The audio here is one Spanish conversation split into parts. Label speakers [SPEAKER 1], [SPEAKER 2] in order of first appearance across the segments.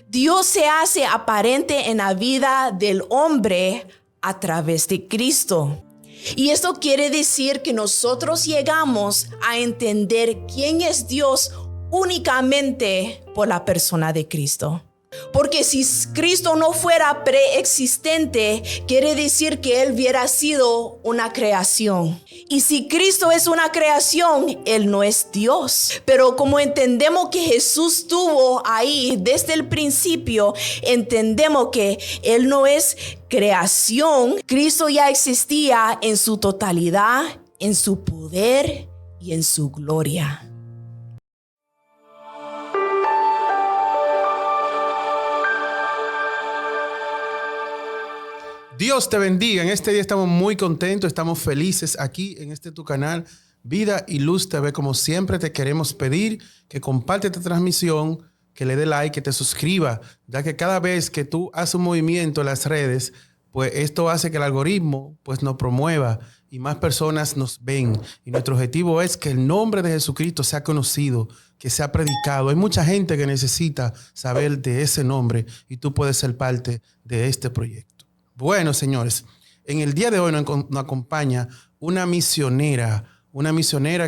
[SPEAKER 1] Dios se hace aparente en la vida del hombre a través de Cristo. Y esto quiere decir que nosotros llegamos a entender quién es Dios únicamente por la persona de Cristo. Porque si Cristo no fuera preexistente, quiere decir que Él hubiera sido una creación. Y si Cristo es una creación, Él no es Dios. Pero como entendemos que Jesús estuvo ahí desde el principio, entendemos que Él no es creación. Cristo ya existía en su totalidad, en su poder y en su gloria.
[SPEAKER 2] Dios te bendiga. En este día estamos muy contentos, estamos felices aquí en tu canal Vida y Luz TV. Como siempre te queremos pedir que comparte esta transmisión, que le dé like, que te suscriba, ya que cada vez que tú haces un movimiento en las redes, pues esto hace que el algoritmo pues nos promueva y más personas nos ven. Y nuestro objetivo es que el nombre de Jesucristo sea conocido, que sea predicado. Hay mucha gente que necesita saber de ese nombre y tú puedes ser parte de este proyecto. Bueno, señores, en el día de hoy nos acompaña una misionera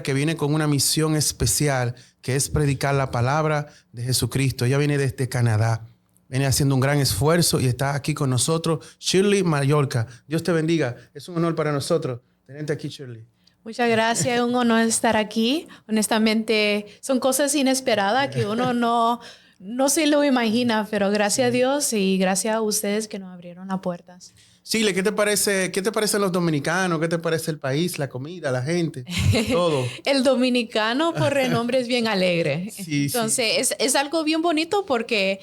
[SPEAKER 2] que viene con una misión especial, que es predicar la palabra de Jesucristo. Ella viene desde Canadá, viene haciendo un gran esfuerzo y está aquí con nosotros, Shirley Mallorca. Dios te bendiga, es un honor para nosotros tenerte aquí, Shirley.
[SPEAKER 3] Muchas gracias, es un honor estar aquí. Honestamente, son cosas inesperadas que uno no se lo imagina, pero gracias a Dios y gracias a ustedes que nos abrieron las puertas.
[SPEAKER 2] Chile, ¿qué te parece? ¿Qué te parecen los dominicanos? ¿Qué te parece el país, la comida, la gente, todo?
[SPEAKER 3] El dominicano por renombre es bien alegre.
[SPEAKER 2] Sí,
[SPEAKER 3] entonces, sí. Es algo bien bonito porque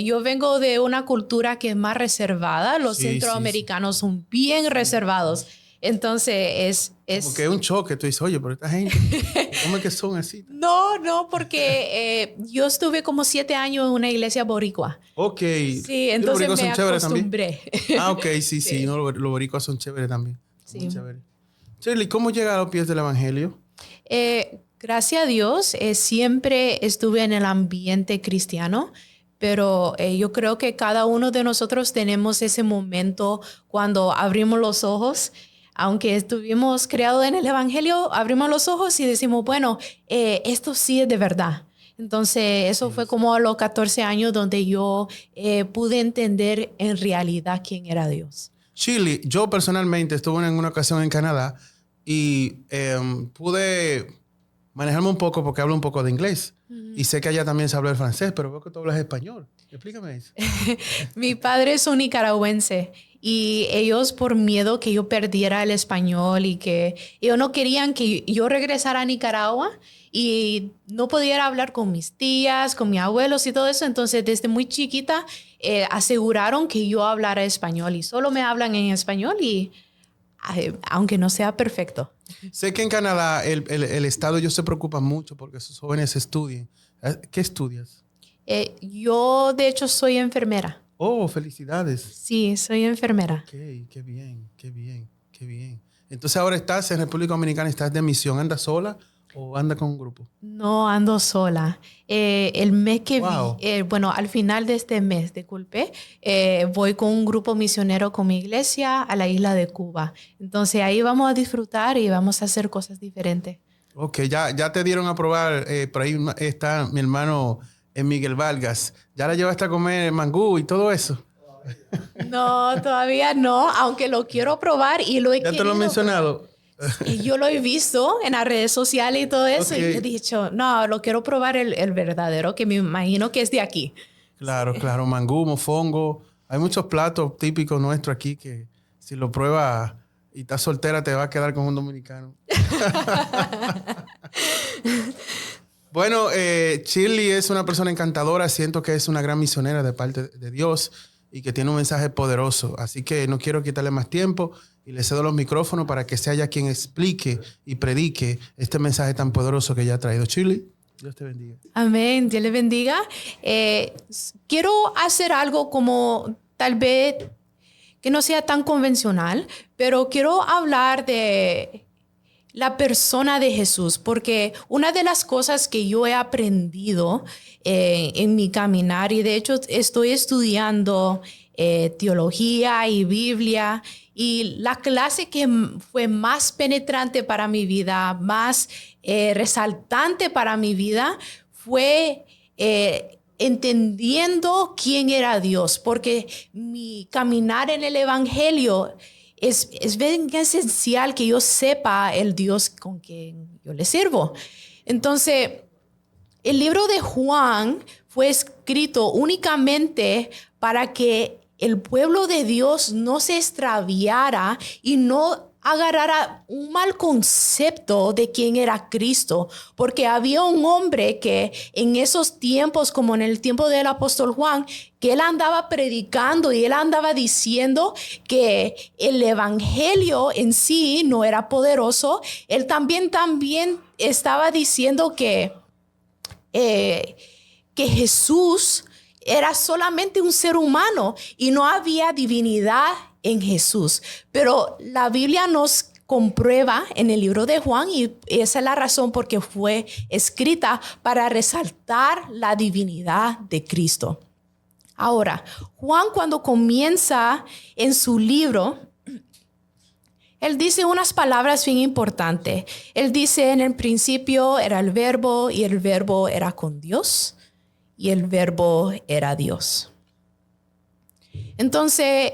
[SPEAKER 3] yo vengo de una cultura que es más reservada. Los centroamericanos son bien reservados. Entonces, es...
[SPEAKER 2] Como que es un choque. Tú dices, oye, pero esta gente, ¿cómo es que son así?
[SPEAKER 3] No, porque yo estuve como 7 años en una iglesia boricua.
[SPEAKER 2] Ok.
[SPEAKER 3] Sí, entonces me acostumbré.
[SPEAKER 2] Ok, sí. No, los boricuas son chéveres también.
[SPEAKER 3] Sí.
[SPEAKER 2] Muy chéveres. Shirley, ¿cómo llega a los pies del evangelio?
[SPEAKER 3] Gracias a Dios, siempre estuve en el ambiente cristiano. Pero yo creo que cada uno de nosotros tenemos ese momento cuando abrimos los ojos. Aunque estuvimos creados en el evangelio, abrimos los ojos y decimos, bueno, esto sí es de verdad. Entonces, eso fue como a los 14 años donde yo pude entender en realidad quién era Dios.
[SPEAKER 2] Shirley, yo personalmente estuve en una ocasión en Canadá y pude manejarme un poco porque hablo un poco de inglés. Y sé que allá también se habla el francés, pero veo que tú hablas español. Explícame eso.
[SPEAKER 3] Mi padre es un nicaragüense y ellos por miedo que yo perdiera el español y que ellos no querían que yo regresara a Nicaragua y no pudiera hablar con mis tías, con mis abuelos y todo eso. Entonces, desde muy chiquita aseguraron que yo hablara español y solo me hablan en español y aunque no sea perfecto.
[SPEAKER 2] Sé que en Canadá el Estado ellos se preocupan mucho porque sus jóvenes estudien. ¿Qué estudias?
[SPEAKER 3] Yo, de hecho, soy enfermera.
[SPEAKER 2] Oh, felicidades.
[SPEAKER 3] Sí, soy enfermera.
[SPEAKER 2] Ok, qué bien. Entonces ahora estás en República Dominicana, estás de misión. ¿Andas sola o andas con un grupo?
[SPEAKER 3] No, ando sola. El mes que al final de este mes, voy con un grupo misionero con mi iglesia a la isla de Cuba. Entonces ahí vamos a disfrutar y vamos a hacer cosas diferentes.
[SPEAKER 2] Ok, ya te dieron a probar. Por ahí está mi hermano Miguel Vargas. ¿Ya la llevaste a comer mangú y todo eso?
[SPEAKER 3] No, todavía no, aunque lo quiero probar y lo he querido.
[SPEAKER 2] ¿Ya te lo he mencionado?
[SPEAKER 3] Y yo lo he visto en las redes sociales y todo eso.
[SPEAKER 2] Okay.
[SPEAKER 3] Y he dicho, no, lo quiero probar el verdadero, que me imagino que es de aquí.
[SPEAKER 2] Claro, mangú, mofongo. Hay muchos platos típicos nuestros aquí que si lo pruebas y estás soltera te va a quedar con un dominicano. Bueno, Shirley es una persona encantadora. Siento que es una gran misionera de parte de Dios y que tiene un mensaje poderoso. Así que no quiero quitarle más tiempo y le cedo los micrófonos para que sea ella quien explique y predique este mensaje tan poderoso que ella ha traído. Shirley, Dios te bendiga.
[SPEAKER 3] Amén, Dios le bendiga. Quiero hacer algo como tal vez que no sea tan convencional, pero quiero hablar de la persona de Jesús, porque una de las cosas que yo he aprendido en mi caminar, y de hecho estoy estudiando teología y Biblia, y la clase que fue más penetrante para mi vida, más resaltante para mi vida, fue entendiendo quién era Dios, porque mi caminar en el Evangelio es bien esencial que yo sepa el Dios con quien yo le sirvo. Entonces, el libro de Juan fue escrito únicamente para que el pueblo de Dios no se extraviara y no agarrara un mal concepto de quién era Cristo, porque había un hombre que en esos tiempos, como en el tiempo del apóstol Juan, que él andaba predicando y él andaba diciendo que el evangelio en sí no era poderoso. Él también estaba diciendo que Jesús era solamente un ser humano y no había divinidad en Jesús. Pero la Biblia nos comprueba en el libro de Juan, y esa es la razón por qué fue escrita, para resaltar la divinidad de Cristo. Ahora, Juan, cuando comienza en su libro, él dice unas palabras bien importantes. Él dice: en el principio era el verbo, y el verbo era con Dios, y el verbo era Dios. Entonces,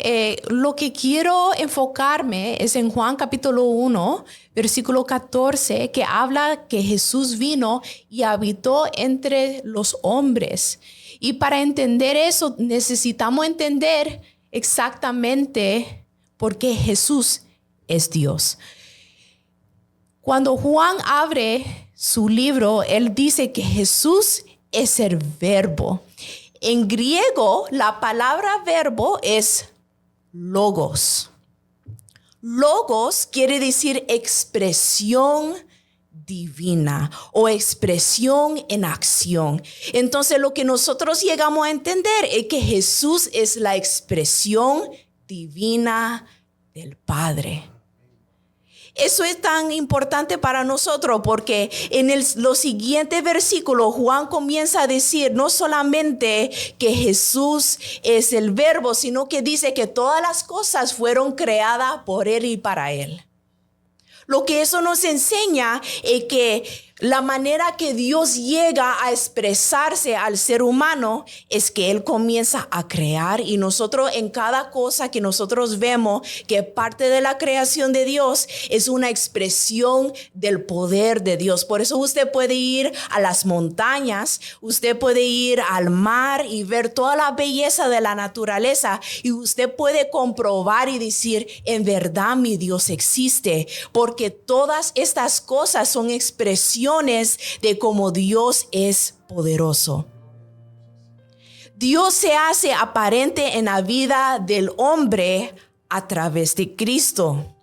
[SPEAKER 3] lo que quiero enfocarme es en Juan capítulo 1, versículo 14, que habla que Jesús vino y habitó entre los hombres. Y para entender eso, necesitamos entender exactamente por qué Jesús es Dios. Cuando Juan abre su libro, él dice que Jesús es el verbo. En griego, la palabra verbo es logos. Logos quiere decir expresión divina o expresión en acción. Entonces, lo que nosotros llegamos a entender es que Jesús es la expresión divina del Padre. Eso es tan importante para nosotros porque en los siguientes versículos Juan comienza a decir no solamente que Jesús es el verbo, sino que dice que todas las cosas fueron creadas por Él y para Él. Lo que eso nos enseña es que la manera que Dios llega a expresarse al ser humano es que Él comienza a crear, y nosotros en cada cosa que nosotros vemos que parte de la creación de Dios es una expresión del poder de Dios. Por eso usted puede ir a las montañas, usted puede ir al mar y ver toda la belleza de la naturaleza, y usted puede comprobar y decir: en verdad mi Dios existe, porque todas estas cosas son expresiones de cómo Dios es poderoso. Dios se hace aparente en la vida del hombre a través de Cristo.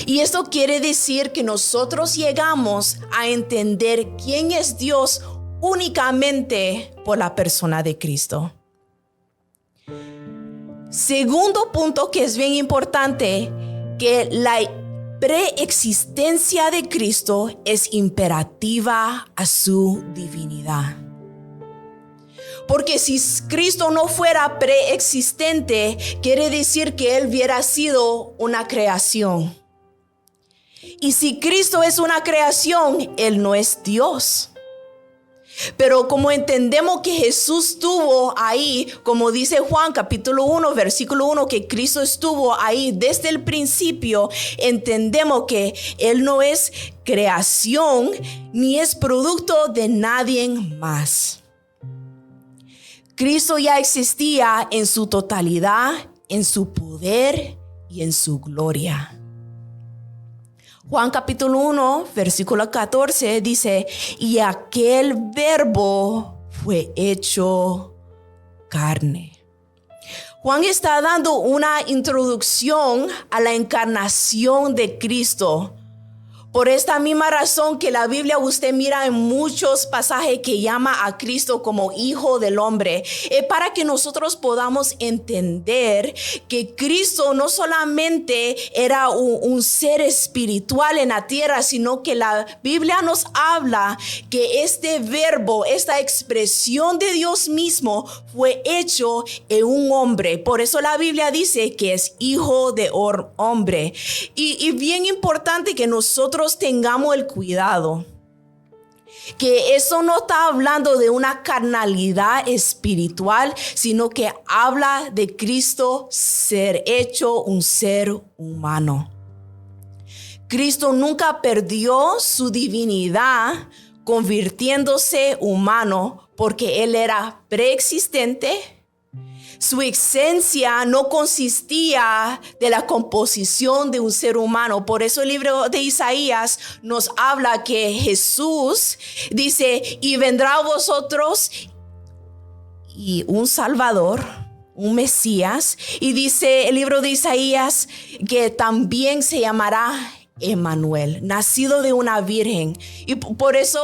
[SPEAKER 3] Y esto quiere decir que nosotros llegamos a entender quién es Dios únicamente por la persona de Cristo. Segundo punto que es bien importante, que la preexistencia de Cristo es imperativa a su divinidad. Porque si Cristo no fuera preexistente, quiere decir que Él hubiera sido una creación. Y si Cristo es una creación, Él no es Dios. Pero como entendemos que Jesús estuvo ahí, como dice Juan capítulo 1, versículo 1, que Cristo estuvo ahí desde el principio, entendemos que Él no es creación ni es producto de nadie más. Cristo ya existía en su totalidad, en su poder y en su gloria. Juan capítulo 1, versículo 14 dice: y aquel verbo fue hecho carne. Juan está dando una introducción a la encarnación de Cristo,
[SPEAKER 1] Por esta misma razón que la Biblia usted mira en muchos pasajes que llama a Cristo como Hijo del Hombre, es para que nosotros podamos entender que Cristo no solamente era un ser espiritual en la tierra, sino que la Biblia nos habla que este verbo, esta expresión de Dios mismo fue hecho en un hombre. Por eso la Biblia dice que es Hijo de Hombre. Y bien importante que nosotros tengamos el cuidado que eso no está hablando de una carnalidad espiritual, sino que habla de Cristo ser hecho un ser humano. Cristo nunca perdió su divinidad convirtiéndose humano porque Él era preexistente. Su esencia no consistía de la composición de un ser humano. Por eso el libro de Isaías nos habla que Jesús dice, y vendrá a vosotros y un Salvador, un Mesías. Y dice el libro de Isaías que también se llamará Emmanuel, nacido de una virgen. Y por eso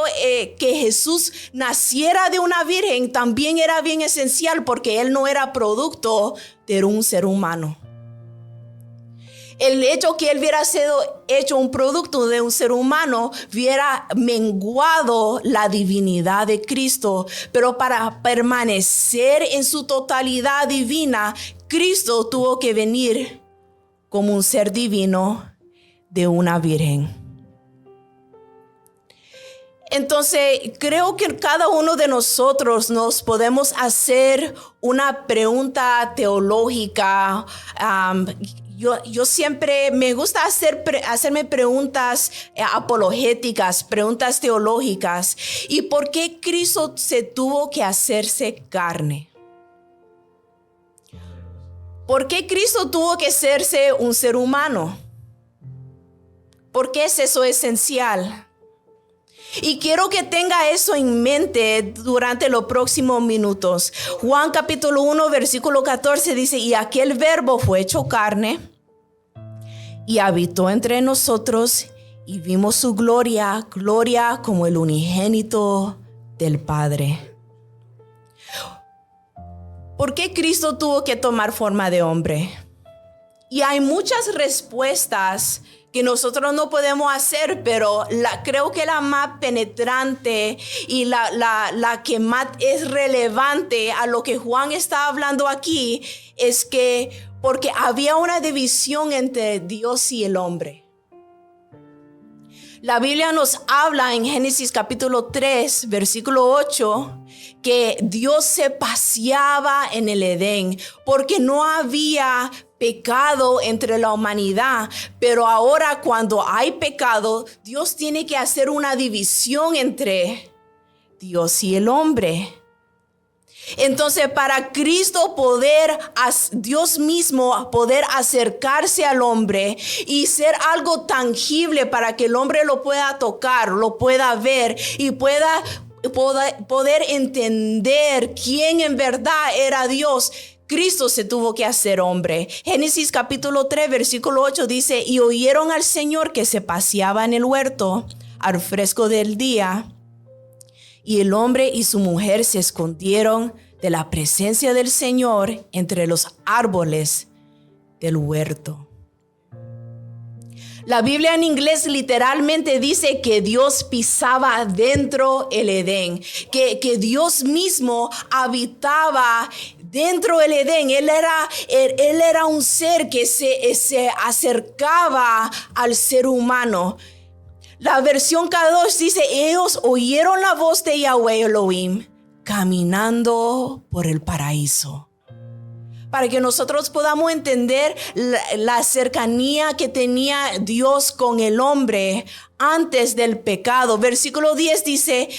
[SPEAKER 1] que Jesús naciera de una virgen también era bien esencial, porque Él no era producto de un ser humano. El hecho que Él hubiera sido hecho un producto de un ser humano hubiera menguado la divinidad de Cristo. Pero para permanecer en su totalidad divina, Cristo tuvo que venir como un ser divino de una virgen. Entonces, creo que cada uno de nosotros nos podemos hacer una pregunta teológica. Yo siempre me gusta hacerme preguntas apologéticas, preguntas teológicas. ¿Y por qué Cristo se tuvo que hacerse carne? ¿Por qué Cristo tuvo que hacerse un ser humano? ¿Por qué es eso esencial? Y quiero que tenga eso en mente durante los próximos minutos. Juan capítulo 1, versículo 14 dice, y aquel verbo fue hecho carne y habitó entre nosotros y vimos su gloria, gloria como el unigénito del Padre. ¿Por qué Cristo tuvo que tomar forma de hombre? Y hay muchas respuestas que nosotros no podemos hacer, pero creo que la más penetrante y la que más es relevante a lo que Juan está hablando aquí es que porque había una división entre Dios y el hombre. La Biblia nos habla en Génesis capítulo 3, versículo 8, que Dios se paseaba en el Edén porque no había pecado entre la humanidad, pero ahora cuando hay pecado, Dios tiene que hacer una división entre Dios y el hombre. Entonces, para Cristo Dios mismo poder acercarse al hombre y ser algo tangible para que el hombre lo pueda tocar, lo pueda ver y pueda poder entender quién en verdad era Dios, Cristo se tuvo que hacer hombre. Génesis capítulo 3, versículo 8 dice, y oyeron al Señor que se paseaba en el huerto al fresco del día. Y el hombre y su mujer se escondieron de la presencia del Señor entre los árboles del huerto. La Biblia en inglés literalmente dice que Dios pisaba dentro el Edén, que Dios mismo habitaba dentro del Edén. Él era un ser que se acercaba al ser humano. La versión K2 dice, ellos oyeron la voz de Yahweh Elohim caminando por el paraíso. Para que nosotros podamos entender la cercanía que tenía Dios con el hombre antes del pecado. Versículo 10 dice,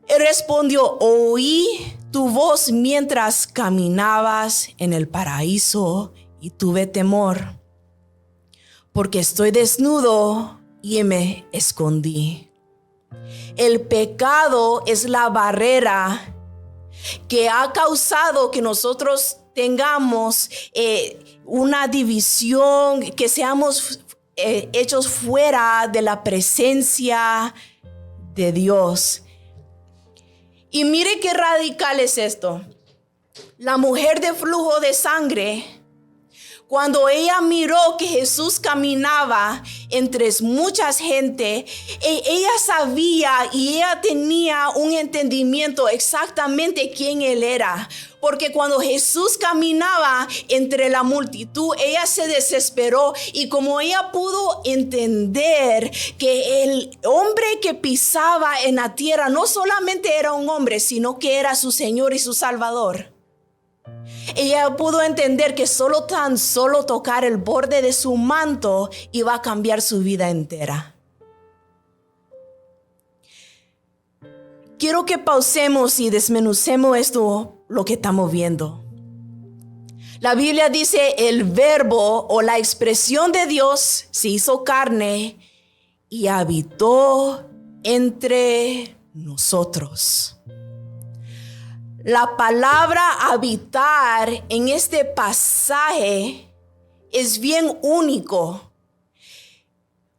[SPEAKER 1] él respondió, oí tu voz mientras caminabas en el paraíso y tuve temor, porque estoy desnudo y me escondí. El pecado es la barrera que ha causado que nosotros tengamos una división, que seamos hechos fuera de la presencia de Dios. Y mire qué radical es esto. La mujer de flujo de sangre, cuando ella miró que Jesús caminaba entre mucha gente, ella sabía y ella tenía un entendimiento exactamente quién Él era. Porque cuando Jesús caminaba entre la multitud, ella se desesperó. Y como ella pudo entender que el hombre que pisaba en la tierra no solamente era un hombre, sino que era su Señor y su Salvador. Ella pudo entender que tan solo tocar el borde de su manto iba a cambiar su vida entera. Quiero que pausemos y desmenucemos esto, lo que estamos viendo. La Biblia dice el verbo o la expresión de Dios se hizo carne y habitó entre nosotros. La palabra habitar en este pasaje es bien único,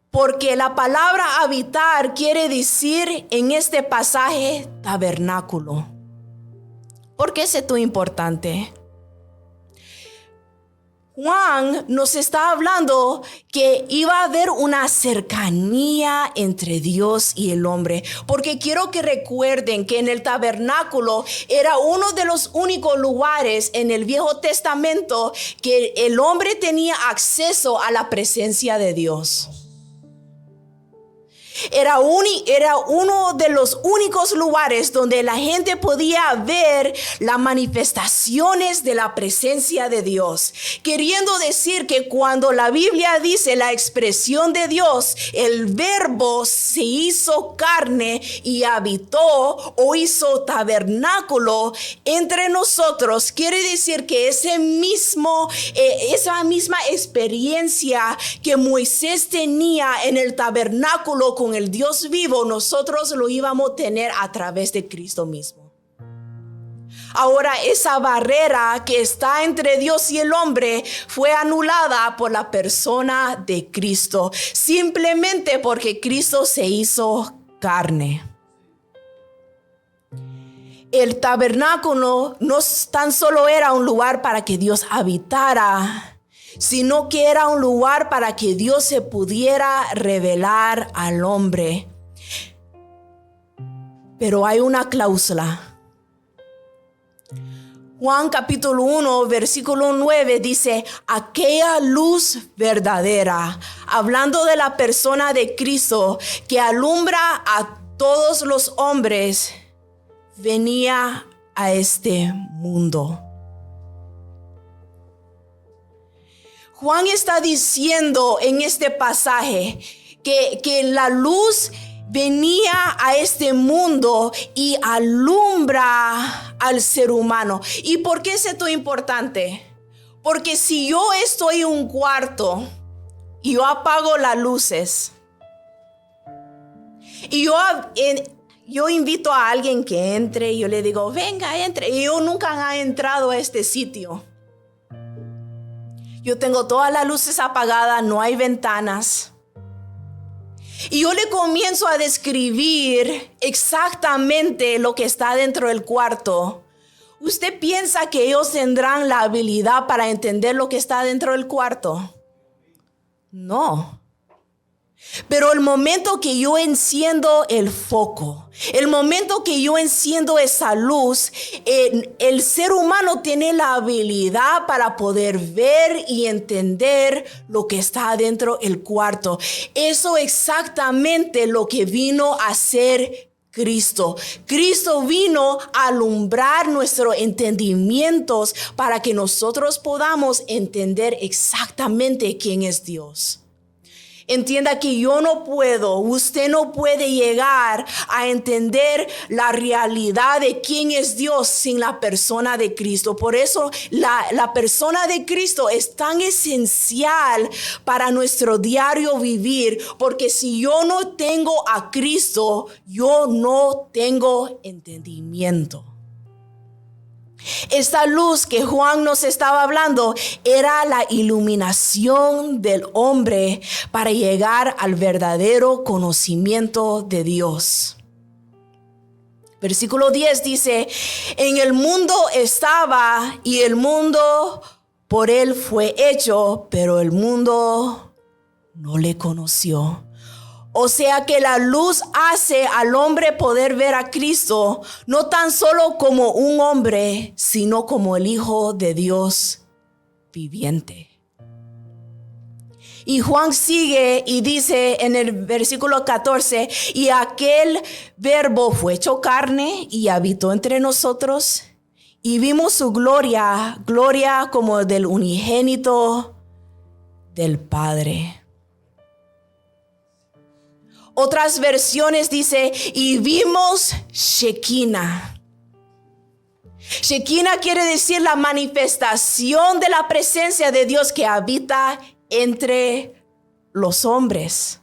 [SPEAKER 1] porque la palabra habitar quiere decir en este pasaje tabernáculo. ¿Por qué es esto importante? Juan nos está hablando que iba a haber una cercanía entre Dios y el hombre, porque quiero que recuerden que en el tabernáculo era uno de los únicos lugares en el Viejo Testamento que el hombre tenía acceso a la presencia de Dios. Era uno de los únicos lugares donde la gente podía ver las manifestaciones de la presencia de Dios. Queriendo decir que cuando la Biblia dice la expresión de Dios, el verbo se hizo carne y habitó o hizo tabernáculo entre nosotros, quiere decir que esa misma experiencia que Moisés tenía en el tabernáculo con el Dios vivo, nosotros lo íbamos a tener a través de Cristo mismo. Ahora esa barrera que está entre Dios y el hombre fue anulada por la persona de Cristo, simplemente porque Cristo se hizo carne. El tabernáculo no tan solo era un lugar para que Dios habitara, sino que era un lugar para que Dios se pudiera revelar al hombre. Pero hay una cláusula. Juan capítulo 1, versículo 9 dice, aquella luz verdadera, hablando de la persona de Cristo que alumbra a todos los hombres, venía a este mundo. Juan está diciendo en este pasaje que la luz venía a este mundo y alumbra al ser humano. ¿Y por qué es esto importante? Porque si yo estoy en un cuarto y yo apago las luces y yo invito a alguien que entre y yo le digo, venga, entre, y yo nunca he entrado a este sitio. Yo tengo todas las luces apagadas, no hay ventanas. Y yo le comienzo a describir exactamente lo que está dentro del cuarto. ¿Usted piensa que ellos tendrán la habilidad para entender lo que está dentro del cuarto? No. Pero el momento que yo enciendo el foco, el momento que yo enciendo esa luz, el ser humano tiene la habilidad para poder ver y entender lo que está adentro del cuarto. Eso es exactamente lo que vino a hacer Cristo. Cristo vino a alumbrar nuestros entendimientos para que nosotros podamos entender exactamente quién es Dios. Entienda que yo no puedo, usted no puede llegar a entender la realidad de quién es Dios sin la persona de Cristo. Por eso la persona de Cristo es tan esencial para nuestro diario vivir, porque si yo no tengo a Cristo, yo no tengo entendimiento. Esta luz que Juan nos estaba hablando era la iluminación del hombre para llegar al verdadero conocimiento de Dios. Versículo 10 dice, en el mundo estaba y el mundo por él fue hecho, pero el mundo no le conoció. O sea que la luz hace al hombre poder ver a Cristo, no tan solo como un hombre, sino como el Hijo de Dios viviente. Y Juan sigue y dice en el versículo 14, y aquel verbo fue hecho carne y habitó entre nosotros, y vimos su gloria, gloria como del unigénito del Padre. Otras versiones dice, y vimos Shekinah. Shekinah quiere decir la manifestación de la presencia de Dios que habita entre los hombres.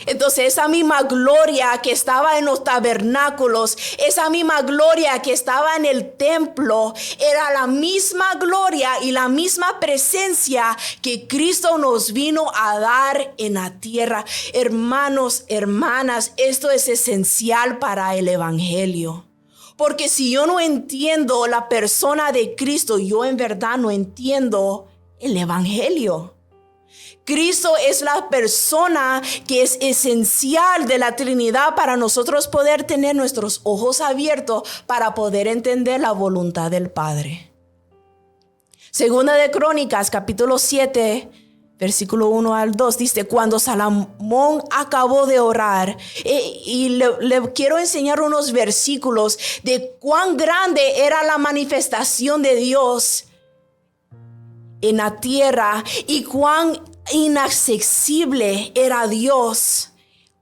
[SPEAKER 1] Entonces esa misma gloria que estaba en los tabernáculos, esa misma gloria que estaba en el templo, era la misma gloria y la misma presencia que Cristo nos vino a dar en la tierra. Hermanos, hermanas, esto es esencial para el evangelio. Porque si yo no entiendo la persona de Cristo, yo en verdad no entiendo el evangelio. Cristo es la persona que es esencial de la Trinidad para nosotros poder tener nuestros ojos abiertos para poder entender la voluntad del Padre. Segunda de Crónicas, capítulo 7, versículo 1 al 2, dice, cuando Salomón acabó de orar, y le quiero enseñar unos versículos de cuán grande era la manifestación de Dios en la tierra y cuán inaccesible era Dios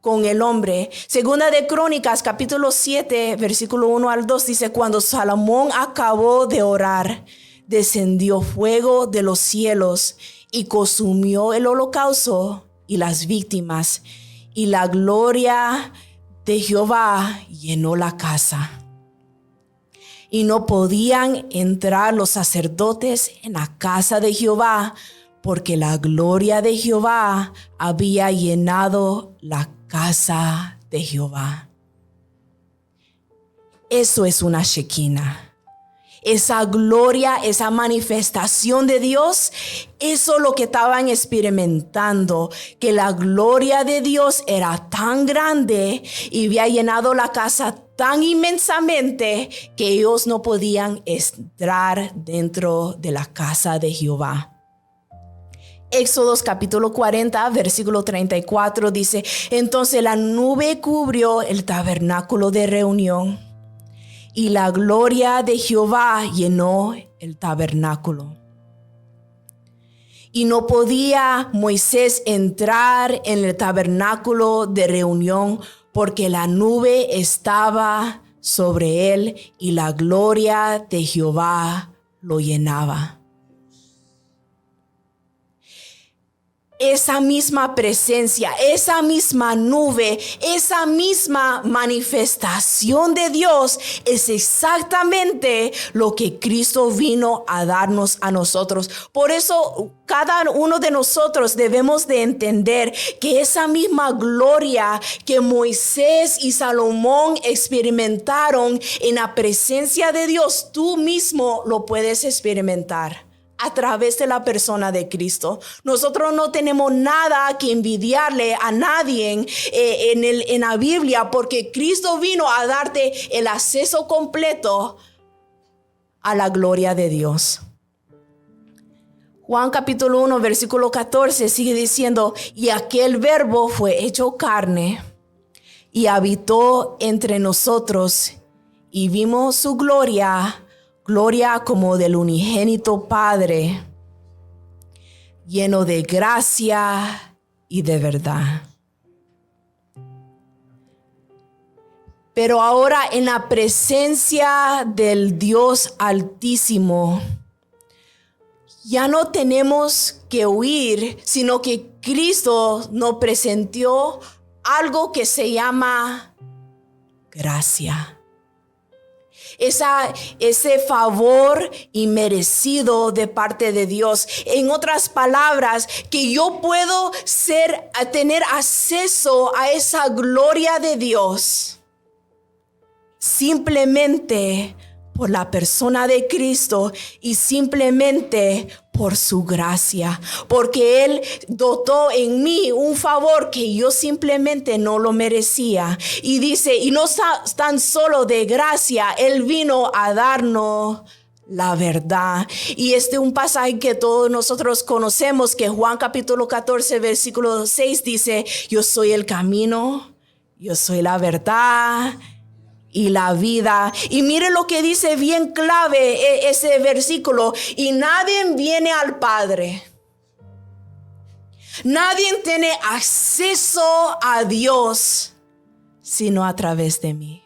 [SPEAKER 1] con el hombre. Segunda de Crónicas, capítulo 7, versículo 1 al 2, dice, cuando Salomón acabó de orar, descendió fuego de los cielos y consumió el holocausto y las víctimas, y la gloria de Jehová llenó la casa. Y no podían entrar los sacerdotes en la casa de Jehová, porque la gloria de Jehová había llenado la casa de Jehová. Eso es una Shekinah. Esa gloria, esa manifestación de Dios, eso es lo que estaban experimentando, que la gloria de Dios era tan grande y había llenado la casa tan inmensamente que ellos no podían entrar dentro de la casa de Jehová. Éxodos capítulo 40, versículo 34 dice, entonces la nube cubrió el tabernáculo de reunión y la gloria de Jehová llenó el tabernáculo. Y no podía Moisés entrar en el tabernáculo de reunión porque la nube estaba sobre él y la gloria de Jehová lo llenaba. Esa misma presencia, esa misma nube, esa misma manifestación de Dios es exactamente lo que Cristo vino a darnos a nosotros. Por eso cada uno de nosotros debemos de entender que esa misma gloria que Moisés y Salomón experimentaron en la presencia de Dios, tú mismo lo puedes experimentar a través de la persona de Cristo. Nosotros no tenemos nada que envidiarle a nadie en la Biblia, porque Cristo vino a darte el acceso completo a la gloria de Dios. Juan capítulo 1, versículo 14 sigue diciendo, y aquel verbo fue hecho carne y habitó entre nosotros y vimos su gloria, gloria como del unigénito Padre, lleno de gracia y de verdad. Pero ahora en la presencia del Dios Altísimo, ya no tenemos que huir, sino que Cristo nos presentó algo que se llama gracia. ese favor inmerecido de parte de Dios. En otras palabras, que yo puedo tener acceso a esa gloria de Dios simplemente por la persona de Cristo y simplemente por su gracia, porque Él dotó en mí un favor que yo simplemente no lo merecía. Y dice, y no tan solo de gracia, Él vino a darnos la verdad. Y este es un pasaje que todos nosotros conocemos, que Juan capítulo 14, versículo 6 dice, yo soy el camino, yo soy la verdad y la vida. Y mire lo que dice bien clave ese versículo. Y nadie viene al Padre. Nadie tiene acceso a Dios sino a través de mí.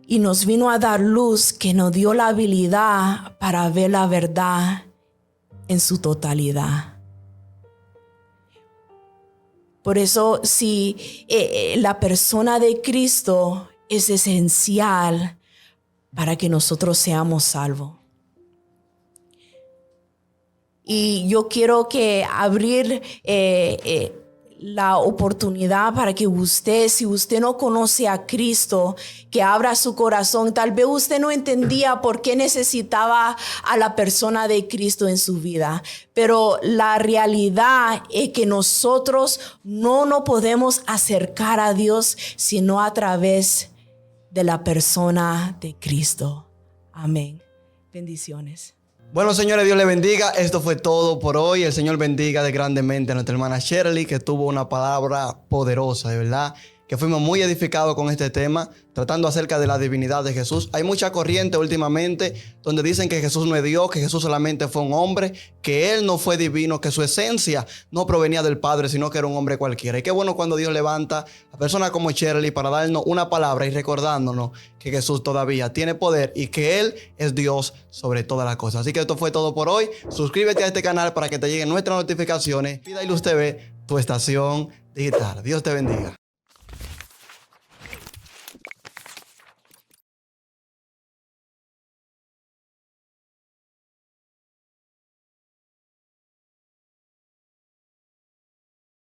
[SPEAKER 1] Y nos vino a dar luz, que nos dio la habilidad para ver la verdad en su totalidad. Por eso, si la persona de Cristo es esencial para que nosotros seamos salvos. Y yo quiero abrir la oportunidad para que usted, si usted no conoce a Cristo, que abra su corazón. Tal vez usted no entendía por qué necesitaba a la persona de Cristo en su vida, pero la realidad es que nosotros no nos podemos acercar a Dios sino a través de la persona de Cristo. Amén. Bendiciones.
[SPEAKER 4] Bueno, señores, Dios les bendiga. Esto fue todo por hoy. El Señor bendiga de grandemente a nuestra hermana Shirley, que tuvo una palabra poderosa, de verdad, que fuimos muy edificados con este tema, tratando acerca de la divinidad de Jesús. Hay mucha corriente últimamente donde dicen que Jesús no es Dios, que Jesús solamente fue un hombre, que Él no fue divino, que su esencia no provenía del Padre, sino que era un hombre cualquiera. Y qué bueno cuando Dios levanta a personas como Shirley para darnos una palabra y recordándonos que Jesús todavía tiene poder y que Él es Dios sobre todas las cosas. Así que esto fue todo por hoy. Suscríbete a este canal para que te lleguen nuestras notificaciones. Vida y Luz TV, tu estación digital. Dios te bendiga.